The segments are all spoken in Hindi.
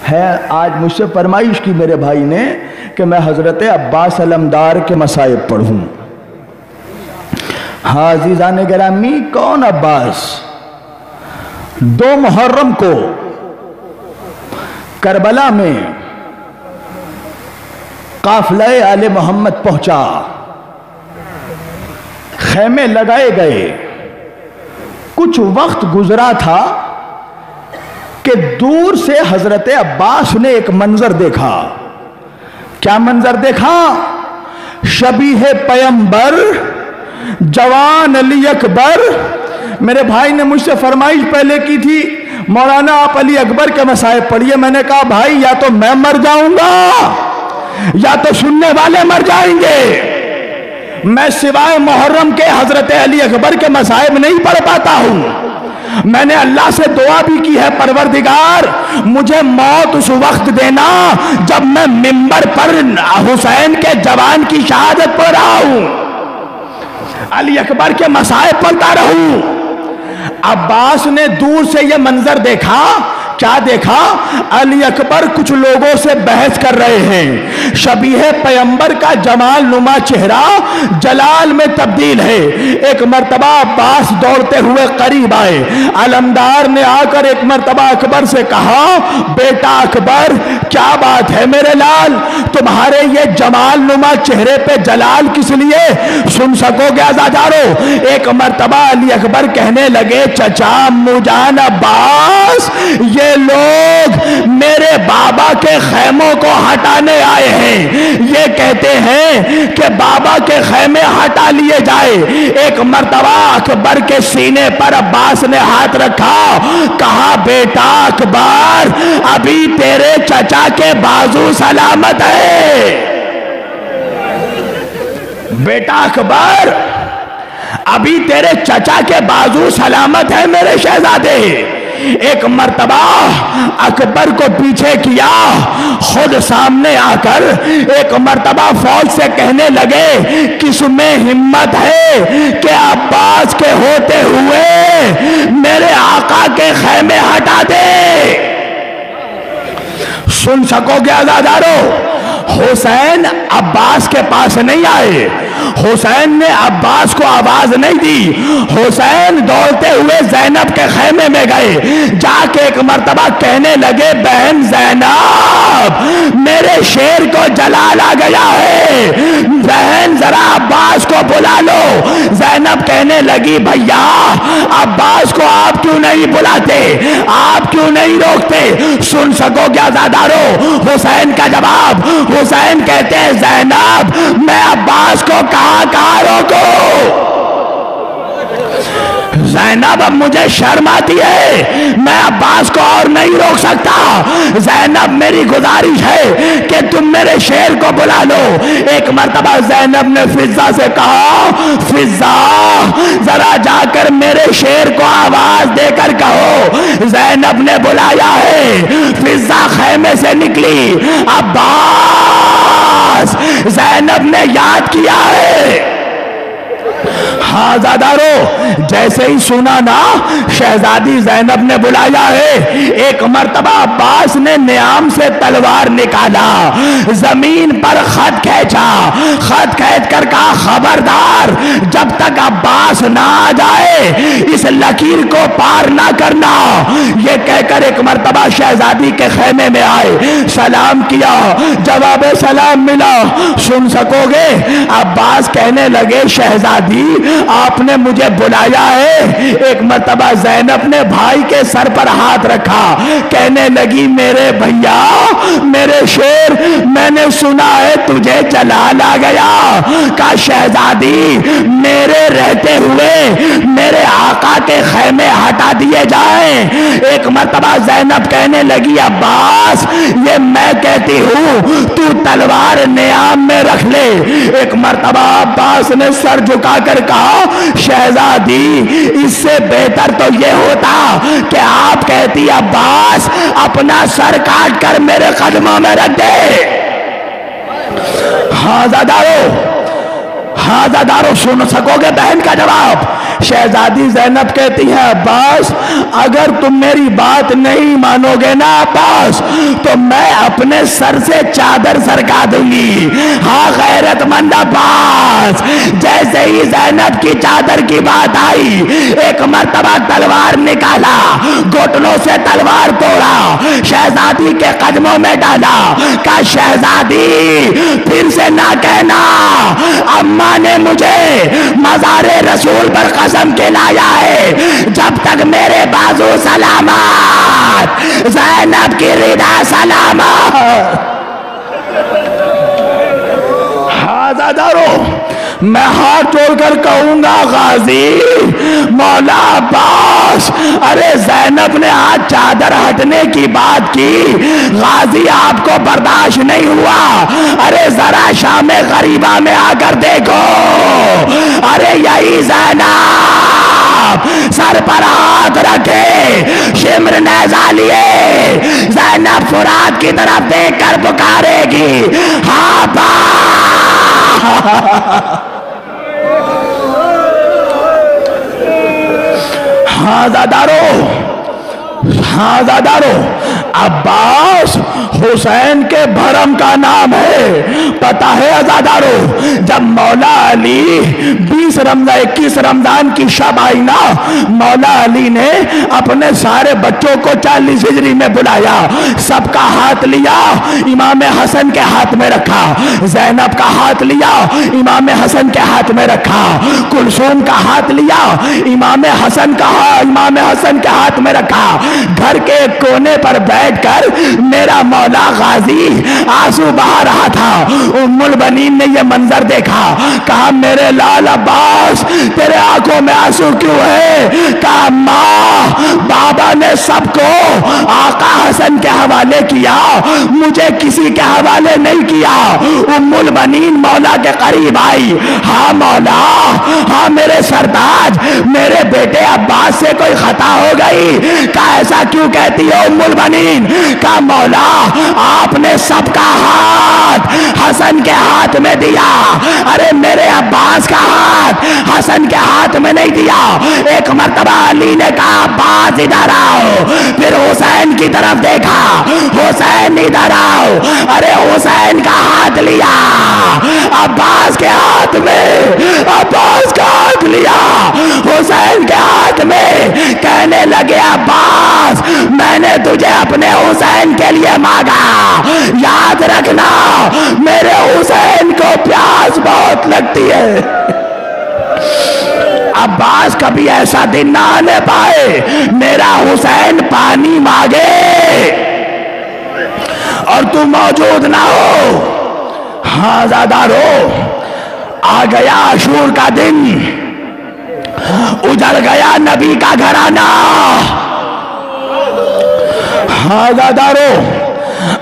है। आज मुझसे फरमाइश की मेरे भाई ने कि मैं हज़रत अब्बास अलमदार के मसाइब पढ़ूं। हाँ अज़ीज़ान गिरामी, कौन अब्बास? 2 मुहर्रम को करबला में काफिला आले मोहम्मद पहुंचा, खेमे लगाए गए। कुछ वक्त गुजरा था कि दूर से हजरत अब्बास ने एक मंजर देखा। क्या मंजर देखा? शबीह पैगंबर जवान अली अकबर। मेरे भाई ने मुझसे फरमाइश पहले की थी, मौलाना आप अली अकबर के मसाइब पढ़िए। मैंने कहा भाई या तो मैं मर जाऊंगा या तो सुनने वाले मर जाएंगे। मैं सिवाय मुहर्रम के हजरत अली अकबर के मसाइब नहीं पढ़ पाता हूं। मैंने अल्लाह से दुआ भी की है, परवरदिगार मुझे मौत उस वक्त देना जब मैं मिंबर पर हुसैन के जवान की शहादत पढ़ रहा हूं, अली अकबर के मसाइब पढ़ता रहूं। अब्बास ने दूर से यह मंजर देखा। क्या देखा? अली अकबर कुछ लोगों से बहस कर रहे हैं। शबीह पैगंबर का जमाल नुमा चेहरा जलाल में तब्दील है। एक मर्तबा अब्बास दौड़ते हुए करीब आए। अलमदार ने आकर एक मर्तबा अकबर से कहा, बेटा अकबर क्या बात है मेरे लाल, तुम्हारे ये जमाल नुमा चेहरे पे जलाल किस लिए? सुन सकोगे आज़ादारो? एक मर्तबा अली अकबर कहने लगे, चचा मुजान अब्बास, ये लोग मेरे बाबा के खैमों को हटाने आए हैं। ये कहते हैं कि बाबा के खैमे हटा लिए जाए। एक मर्तबा अकबर के सीने पर अब्बास ने हाथ रखा, कहा बेटा अकबर अभी तेरे चचा के बाजू सलामत है। बेटा अकबर अभी तेरे चचा के बाजू सलामत है मेरे शहजादे। एक मर्तबा अकबर को पीछे किया, खुद सामने आकर एक मर्तबा फौज से कहने लगे, किसमें हिम्मत है कि अब्बास के होते हुए मेरे आका के खैमे हटा दे? सुन सकोगे आज़ादारो? हुसैन अब्बास के पास नहीं आए। हुसैन ने अब्बास को आवाज नहीं दी। हुसैन दौड़ते हुए ज़ैनब के खैमे में गए। जाके एक मर्तबा कहने लगे, बहन ज़ैनब मेरे शेर को जलाल आ गया है, बहन जरा अब्बास को बुला लो। ज़ैनब कहने लगी, भैया अब्बास को आप क्यों नहीं बुलाते, आप क्यों नहीं रोकते? सुन सकोगे आज़ादारो हुसैन का जवाब? हुसैन कहते हैं, ज़ैनब मैं अब्बास को कहां रोको? ज़ैनब अब मुझे शर्म आती है, मैं अब्बास को और नहीं रोक सकता। ज़ैनब मेरी गुजारिश है कि तुम मेरे शेर को बुला लो। एक मर्तबा ज़ैनब ने फिज़ा से कहा, फिज़ा जरा जाकर मेरे शेर को आवाज देकर कहो। ज़ैनब ने बुलाया है। फिज़ा खैमे से निकली। अब्बास ज़ैनब ने याद किया है। हाँ ज़ादारो, जैसे ही सुना ना शहजादी ज़ैनब ने बुलाया है, एक मर्तबा अब्बास ने नियाम से तलवार निकाला, जमीन पर खत खींचा, खत खींच कर कहा, खबरदार जब तक अब्बास ना आ जाए इस लकीर को पार ना करना। ये कहकर एक मर्तबा शहजादी के खेमे में आए, सलाम किया, जवाब सलाम मिला। सुन सकोगे? अब्बास कहने लगे, शहजादी आपने मुझे बुलाया है। एक मर्तबा ज़ैनब ने भाई के सर पर हाथ रखा, कहने लगी, मेरे भैया मेरे शेर, मैंने सुना है तुझे जलाल आ गया। का शहजादी मेरे रहते हुए मेरे आका के खैमे हटा दिए जाएं। एक मर्तबा ज़ैनब कहने लगी, अब्बास ये मैं कहती हूं, तू तलवार नियाम में रख ले। एक मर्तबा अब्बास ने सर झुकाकर कहा, शहजादी इससे बेहतर तो यह होता कि आप कहती, अब्बास अपना सर काट कर मेरे कदमों में रख दे। हाँ ज़ादारो, हाँ ज़ादारो, सुन सकोगे बहन का जवाब? शहजादी ज़ैनब कहती है अब्बास अगर तुम मेरी बात नहीं मानोगे ना अब्बास तो मैं अपने सर से चादर सरका दूंगी। हाँ गैरतमंद अब्बास। जैसे ही ज़ैनब की चादर की बात आई एक मर्तबा तलवार निकाला, घुटनों से तलवार तोड़ा, शहजादी के कदमों में डाला। कहा शहजादी फिर से ना कहना, अम्मा ने मुझे मज़ारे रसूल पर कसम खिलाया है जब तक मेरे बाजू सलामत, ज़ैनब की रिदा सलामत। हाज़ादारों मैं हाथ जोड़कर कहूंगा गाजी मौला अब्बास, अरे ज़ैनब ने आज चादर हटने की बात की, गाजी आपको बर्दाश्त नहीं हुआ। अरे जरा शाम गरीबा में आकर देखो, अरे यही ज़ैनब सर पर हाथ रखे शिम्र नेज़ा लिए ज़ैनब फुरात की तरफ देखकर पुकारेगी हाँ बा। हाज़ादारों अब्बास हुसैन के भरम का नाम है। पता है अज़ादारों जब मौला अली 21 रमजान की शब आई ना, मौला अली ने अपने सारे बच्चों को 40 हिजरी में बुलाया, सबका हाथ लिया, इमाम हसन के हाथ में रखा, ज़ैनब का हाथ लिया, इमाम हसन के हाथ में रखा, कुलसूम का हाथ लिया, इमाम हसन के हाथ में रखा। घर के कोने पर बैठकर मेरा मौला गाजी आंसू बहा रहा था। उम्मुल बनीन ने यह मंजर देखा, कहा मेरे लाल अब्बास तेरे आंखों में आंसू क्यों है? कहा माँ बाबा ने सबको आका हसन के हवाले किया, मुझे किसी के हवाले नहीं किया। उम्मुल बनीन मौला के करीब आई, हाँ मौला, हाँ मेरे सरताज, मेरे बेटे अब्बास से कोई खता हो गई? का ऐसा क्यों कहती हो उम्मुल बनीन? का मौला आपने सबका हाथ हसन के हाथ में दिया, अरे मेरे अब्बास का हाथ हसन के हाथ में नहीं दिया। एक मर्तबा अली ने कहा अब्बास इधर आओ, फिर हुसैन की तरफ देखा, हुसैन इधर आओ, अरे हुसैन का हाथ लिया अब्बास के हाथ में, अब्बास का हाथ लिया हुसैन के हाथ में, कहने लगे अब्बास मैंने तुझे अपने हुसैन के लिए मांगा, याद रखना मेरे हुसैन को प्यास बहुत लगती है। अब्बास कभी ऐसा दिन ना आने पाए मेरा हुसैन पानी मांगे और तू मौजूद ना हो। हाँ ज़ादारो आ गया अशूर का दिन, उजड़ गया नबी का घराना। हाँ ज़ादारो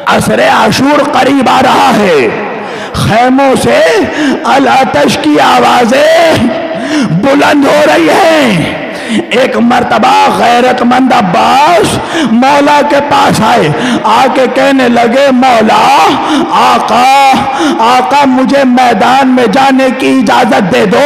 असरे अशूर करीब आ रहा है, खैमों से अल आतश की आवाजें बुलंद हो रही हैं। एक मर्तबा गैरतमंद अब्बास मौला के पास आए, आके कहने लगे मौला आका, आका मुझे मैदान में जाने की इजाजत दे दो।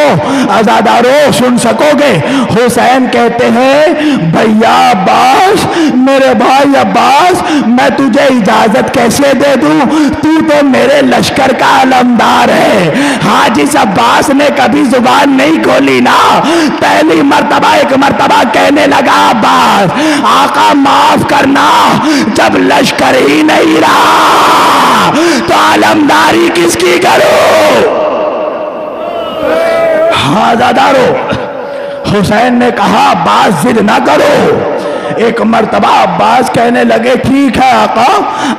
अज़ादारो सुन सकोगे? हुसैन कहते हैं भैया अब्बास, मेरे भाई अब्बास, मैं तुझे इजाजत कैसे दे दूं? तू तो मेरे लश्कर का अलमदार है। हाजिस अब्बास ने कभी जुबान नहीं खोली ना, पहली मर्तबा एक मर्तबा कहने लगा अब्बास आका माफ करना, जब लश्कर ही नहीं रहा तो आलमदारी किसकी करो? हाँ ज़ादारो हुसैन ने कहा अब्बास जिद ना करो। एक मर्तबा अब्बास कहने लगे ठीक है आका,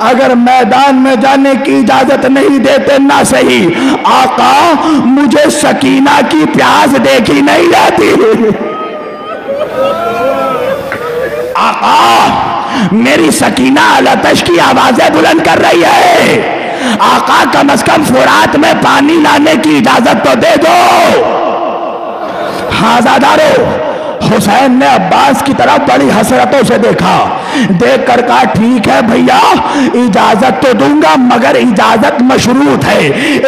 अगर मैदान में जाने की इजाजत नहीं देते ना सही, आका मुझे सकीना की प्यास देखी नहीं जाती। आका मेरी सकीना अलतश की आवाजें बुलंद कर रही है, आका कम से कम फुरात में पानी लाने की इजाजत तो दे दो। हाँ ज़ादारो हुसैन ने अब्बास की तरफ बड़ी हसरतों से देखा, देख कर कहा ठीक है भैया, इजाजत तो दूंगा मगर इजाजत मशरूत है,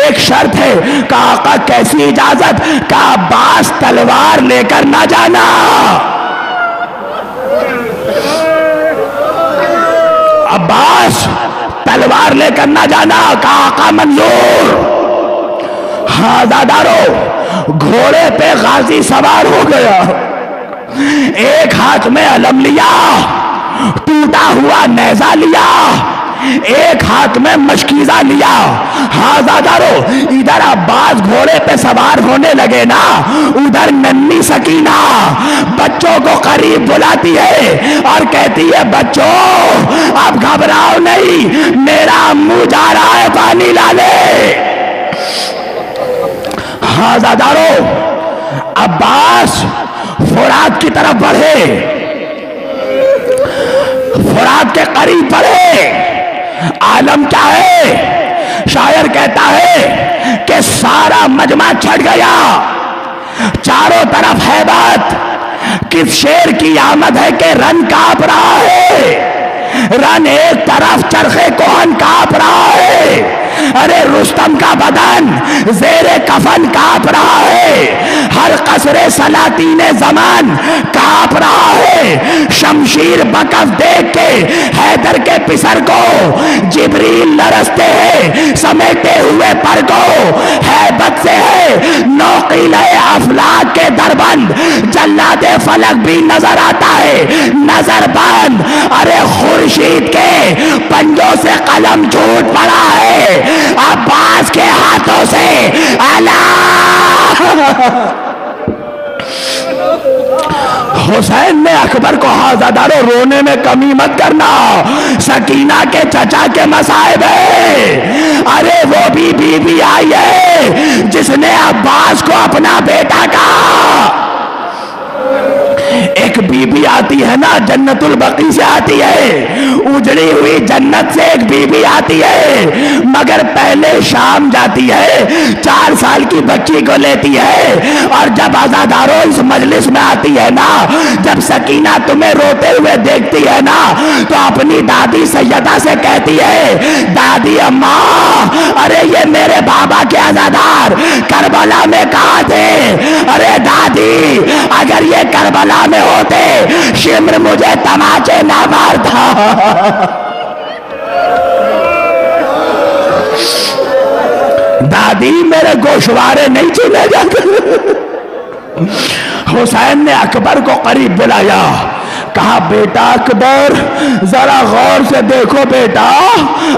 एक शर्त है। कहा आका कैसी इजाजत? कहा अब्बास तलवार लेकर ना जाना। अब्बास तलवार लेकर ना जाना। कहा आका मंजूर। हाँ दादारो, घोड़े पे गाजी सवार हो गया, एक हाथ में अलम लिया, टूटा हुआ नेजा लिया, एक हाथ में मशकीजा लिया। हाँ दादारो, इधर अब्बास घोड़े पे सवार होने लगे ना, उधर नन्ही सकीना बच्चों को करीब बुलाती है और कहती है बच्चों अब घबराओ नहीं, मेरा अम्मू जा रहा है, पानी ला ले। हाँ दादारो, अब्बास फुरात की तरफ बढ़े, फुरात के करीब बढ़े। आलम क्या है? शायर कहता है कि सारा मजमा छट गया, चारों तरफ हैबत, किस शेर की आमद है कि रन कांप रहा है। रन एक तरफ, चरखे कोहन कांप रहा है। अरे रुस्तम का बदन जेरे कफन कांप रहा है, हर कसरे सलातीने जमान कांप रहा है। शमशीर बकफ देख के हैदर के पिसर को जिब्रील लरसते हैं समेटे हुए पर को। हैबत से है नौकीले अफलाक के दरबंद, जल्लादे फलक भी नजर आता है नजर बंद। अरे खुर्शीद के पंजों से कलम छूट पड़ा है अब्बास के हाथों से। हुसैन ने अकबर को हाजादारो रोने में कमी मत करना, सकीना के चचा के मसाइब है। अरे वो भी बीबी आई है जिसने अब्बास को अपना बेटा कहा। एक बीबी आती है ना, जन्नतुल बकी से आती है, उजड़ी हुई जन्नत से एक बीबी आती है, मगर पहले शाम जाती है, 4 साल की बच्ची को लेती है। और जब आजादारों इस मजलिस में आती है ना, जब सकीना तुम्हें रोते हुए देखती है ना, तो अपनी दादी सैयदा से कहती है दादी अम्मा, अरे ये मेरे बाबा के आजादार करबला में कहाँ थे? अरे दादी अगर ये करबला में होते शिम्र मुझे तमाचे ना मारता। दादी मेरे गोशवारे नहीं छीने जाते। हुसैन ने अकबर को करीब बुलाया, कहा बेटा अकबर जरा गौर से देखो बेटा,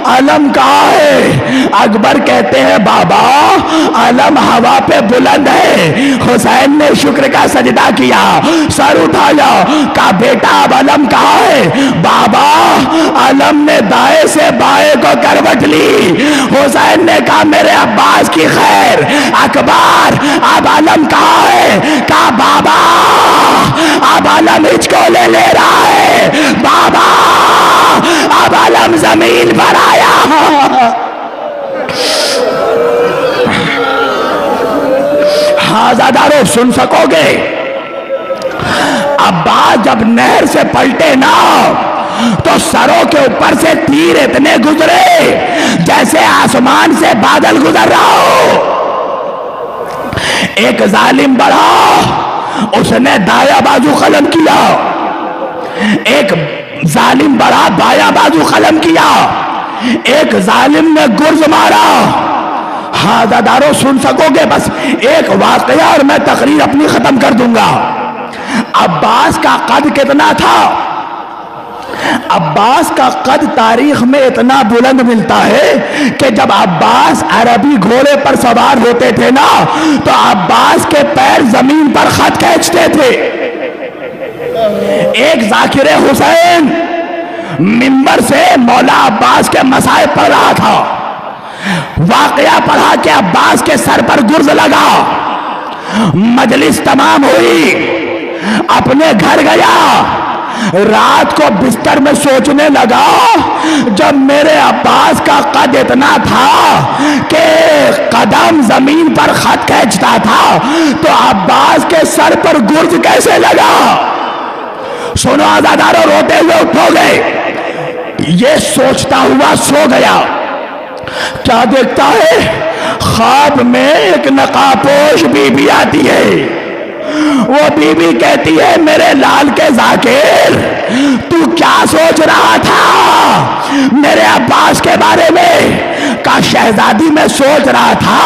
अलम कहाँ है? अकबर कहते हैं बाबा अलम हवा पे बुलंद है। हुसैन ने शुक्र का सजदा किया, सर उठाया, कहा बेटा अब अलम कहाँ है? बाबा अलम ने दाएं से बाएं को करवट ली। हुसैन ने कहा मेरे अब्बास की खैर। अकबर अब अलम कहाँ है? कहा बाबा अब अलम इसको ले रहा है। बाबा अब अलम जमीन पर आया। हाँ ज़ादारो सुन सकोगे, अब्बास जब नहर से पलटे ना तो सरों के ऊपर से तीर इतने गुजरे जैसे आसमान से बादल गुजर रहा हो। एक जालिम बढ़ा, उसने दाया बाजू कलम किया, एक जालिम बढ़ा बाया बाजू कलम किया, एक जालिम ने गुर्ज मारा। हाँ दादारो सुन सकोगे, बस एक वाकया और मैं तकरीर अपनी खत्म कर दूंगा। अब्बास का कद कितना था? अब्बास का कद तारीख में इतना बुलंद मिलता है कि जब अब्बास अरबी घोड़े पर सवार होते थे ना, तो अब्बास के पैर जमीन पर खत खींचते थे। एक जाकिर हुसैन मिंबर से मौला अब्बास के मसाइब पढ़ रहा था, वाकया पढ़ा के अब्बास के सर पर गुर्ज लगा। मजलिस तमाम हुई, अपने घर गया, रात को बिस्तर में सोचने लगा, जब मेरे अब्बास का कद इतना था कि कदम जमीन पर खत खींचता था, तो अब्बास के सर पर गुर्ज कैसे लगा? सुनो आजादारों, रोते हुए उठोगे। ये सोचता हुआ सो गया, क्या देखता है? ख्वाब में एक नकाबपोश बीबी आती है। वो बीबी कहती है, मेरे लाल के जाकिर, तू क्या सोच रहा था मेरे अब्बास के बारे में? का शहजादी में सोच रहा था,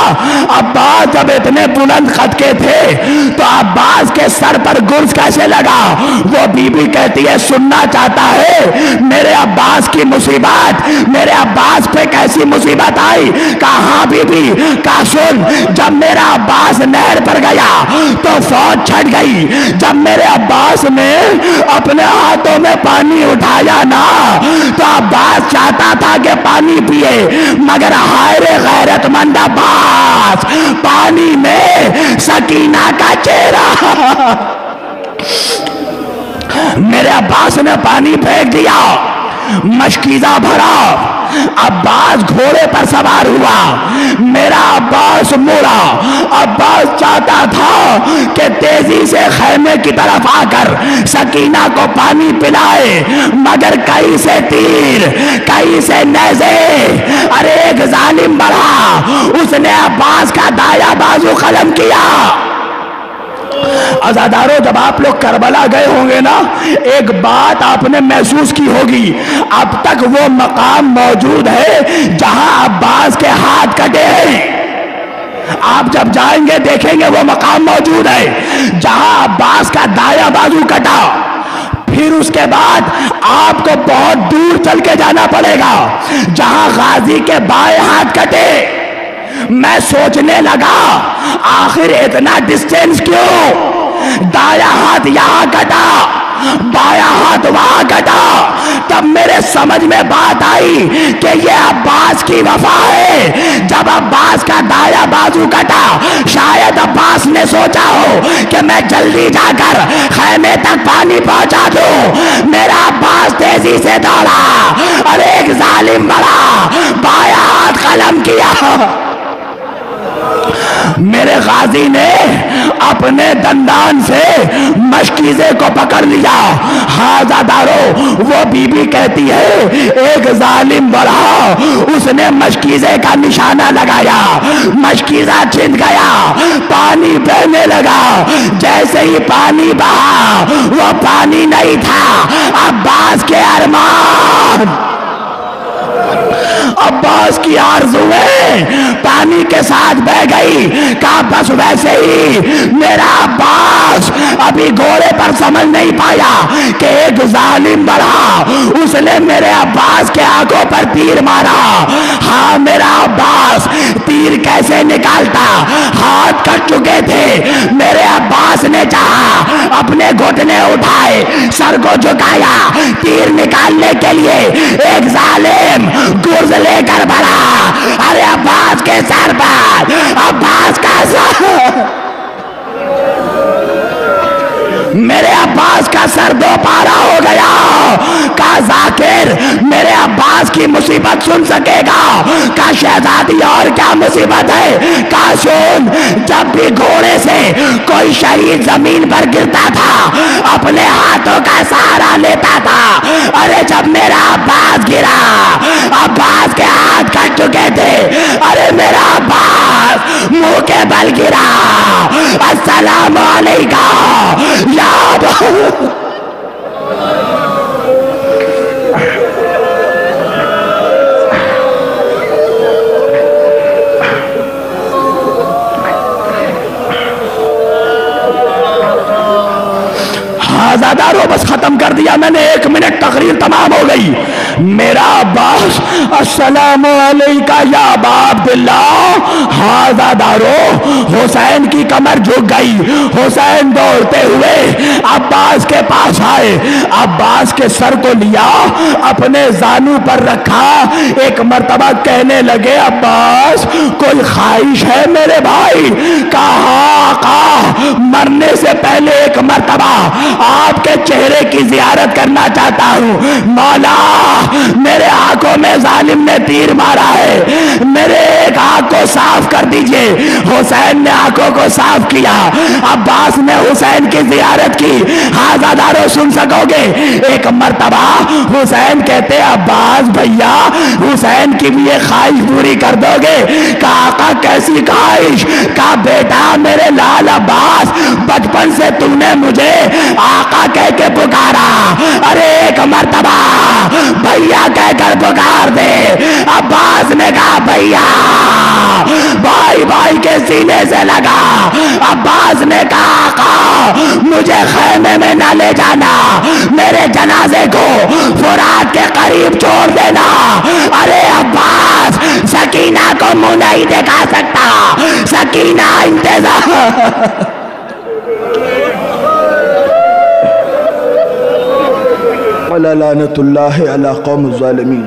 अब्बास जब इतने बुलंद कद के थे तो अब्बास के सर पर गुर्ज कैसे लगा? वो बीबी कहती है, सुनना चाहता है मेरे अब्बास की मुसीबत, मेरे अब्बास पे कैसी मुसीबत आई? कहा हाँ बीबी, का सुन, जब मेरा अब्बास नहर पर गया तो फौज छट गई। जब मेरे अब्बास ने अपने हाथों में पानी उठाया ना, तो अब्बास चाहता था कि पानी पिए, मगर हाय रे गैरतमंद अब्बास, पानी में सकीना का चेहरा। मेरे अब्बास ने पानी फेंक दिया, मशकीजा भरा, अब्बास घोड़े पर सवार हुआ, मेरा अब्बास मुड़ा। अब्बास चाहता था कि तेजी से खैमे की तरफ आकर सकीना को पानी पिलाए, मगर कहीं से तीर, कहीं से नेज़े। अरे एक जालिम बढ़ा, उसने अब्बास का दाया बाजू कलम किया। आजादारों, जब आप लोग करबला गए होंगे ना, एक बात आपने महसूस की होगी, अब तक वो मकाम मौजूद है जहां अब्बास के हाथ कटे हैं। आप जब जाएंगे देखेंगे वो मकाम मौजूद है जहां अब्बास का दाया बाजू कटा। फिर उसके बाद आपको बहुत दूर चल के जाना पड़ेगा जहां गाजी के बाएं हाथ कटे। मैं सोचने लगा, आखिर इतना डिस्टेंस क्यों? दाया हाथ यहां कटा, बाया हाथ वहां कटा। तब मेरे समझ में बात आई कि ये अब्बास की वफा है। जब अब्बास का दाया बाजू कटा, शायद अब्बास ने सोचा हो कि मैं जल्दी जाकर खैमे तक पानी पहुंचा दूं। मेरा अब्बास तेजी से दौड़ा और एक जालिम बड़ा बाया हाथ कलम किया। मेरे गाजी ने अपने दंदान से मशकीजे को पकड़ लिया। हाजादारों, वो बीबी कहती है, एक जालिम बढ़ा, उसने मशकीजे का निशाना लगाया, मशकीजा छिन गया, पानी बहने लगा। जैसे ही पानी बहा, वो पानी नहीं था, अब्बास के अरमान, अब्बास की आरज़ुएं पानी के साथ बह गई। कहा बस वैसे ही मेरा अब्बास अभी घोड़े पर समझ नहीं पाया कि एक जालिम बढ़ा, उसने मेरे अब्बास के आंखों पर तीर मारा। हाँ, मेरा अब्बास तीर कैसे निकालता, हाथ कट चुके थे। मेरे अब्बास ने चाहा, अपने घुटने उठाए, सर को झुकाया तीर निकालने के लिए। एक जालिम गुर्ज लेकर बढ़ा, अरे अब्बास के सर पर, अब्बास का सर, मेरे अब्बास का सर दो पारा हो गया। का जाकिर मेरे अब्बास की मुसीबत सुन सकेगा? का शहजादी और क्या मुसीबत है? का सुन, जब भी घोड़े से कोई शहीद जमीन पर गिरता था, अपने हाथों का सहारा लेता था। अरे जब मेरा अब्बास गिरा, अब्बास के हाथ कट चुके थे। अरे मेरा अब्बास मुंह के बल गिरा, अस्सलाम अलैकुम या आजादारों, बस खत्म कर दिया मैंने, 1 मिनट तकरीर तमाम हो गई। मेरा अब्बास अस्सलामु अलैका या अबा अब्दुल्लाह। आजादारों, हुसैन की कमर झुक गई। हुसैन दौड़ते हुए अब्बास के पास आए, अब्बास के सर को लिया, अपने जानू पर रखा, एक मर्तबा कहने लगे, अब्बास कोई ख्वाहिश है मेरे भाई? कहा मरने से पहले एक मर्तबा आपके चेहरे की जियारत करना चाहता हूं। मौला, मेरे आंखों में जालिम ने तीर मारा है, मेरे एक आंख को साफ कर दीजिए। हुसैन ने आंखों को साफ किया। अब्बास ने हुसैन की जियारत की। हाजादारों सुन सकोगे, एक मर्तबा हुसैन कहते अब्बास भैया हुसैन की भी ये ख्वाहिश पूरी कर दोगे? कहा आका कैसी ख्वाहिश? कहा बेटा मेरे लाल अब्बास बचपन से तुमने मुझे आका कह के पुकारा, अरे एक मर्तबा भैया कहकर पुकार दे। अब्बास ने कहा भैया, भाई भाई के सीने से लगा। अब्बास ने कहा आका मुझे खैमे में न ले जाना, मेरे जनाजे को फुरात के करीब छोड़ देना। अरे अब्बास सकीना को मुंह नहीं दिखा सकता, सकीना इंतजार। लानतुल्लाहि अला कौम ज़ालिमीन।